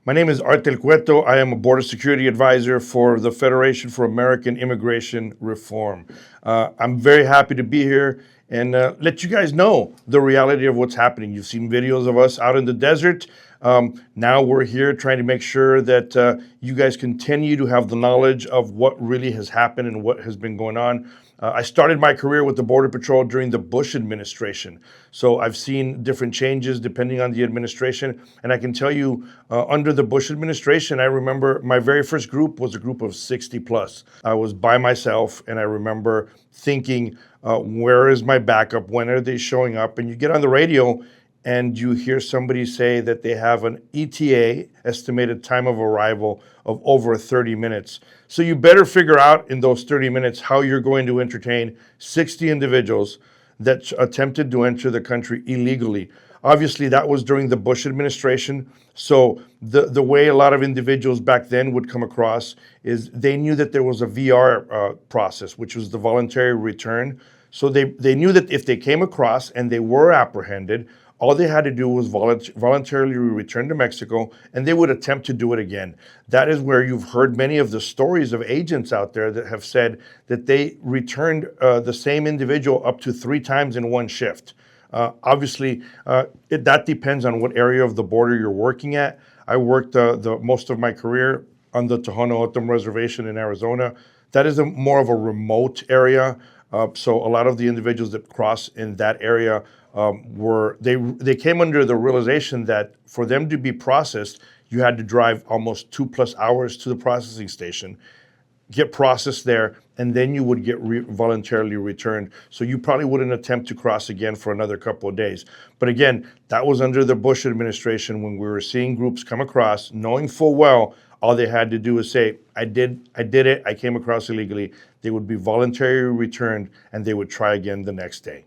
My name is Art Del Cueto. I am a border security advisor for the Federation for American Immigration Reform. I'm very happy to be here and let you guys know the reality of what's happening. You've seen videos of us out in the desert. Now we're here trying to make sure that you guys continue to have the knowledge of what really has happened and what has been going on. I started my career with the Border Patrol during the Bush administration. So I've seen different changes depending on the administration. And I can tell you, under the Bush administration, I remember my very first group was a group of 60 plus. I was by myself, and I remember thinking, where is my backup? When are they showing up? And you get on the radio and you hear somebody say that they have an ETA, estimated time of arrival, of over 30 minutes. So you better figure out in those 30 minutes how you're going to entertain 60 individuals that attempted to enter the country illegally. Obviously, that was during the Bush administration. So the way a lot of individuals back then would come across is they knew that there was a VR process, which was the voluntary return. So they knew that if they came across and they were apprehended, all they had to do was voluntarily return to Mexico, and they would attempt to do it again. That is where you've heard many of the stories of agents out there that have said that they returned the same individual up to 3 times in one shift. Obviously, that depends on what area of the border you're working at. I worked the most of my career on the Tohono O'odham Reservation in Arizona. That is more of a remote area. So a lot of the individuals that cross in that area they came under the realization that for them to be processed, you had to drive almost 2+ hours to the processing station, get processed there, and then you would get voluntarily returned. So you probably wouldn't attempt to cross again for another couple of days. But again, that was under the Bush administration when we were seeing groups come across, knowing full well all they had to do is say, I did it, I came across illegally. They would be voluntarily returned, and they would try again the next day.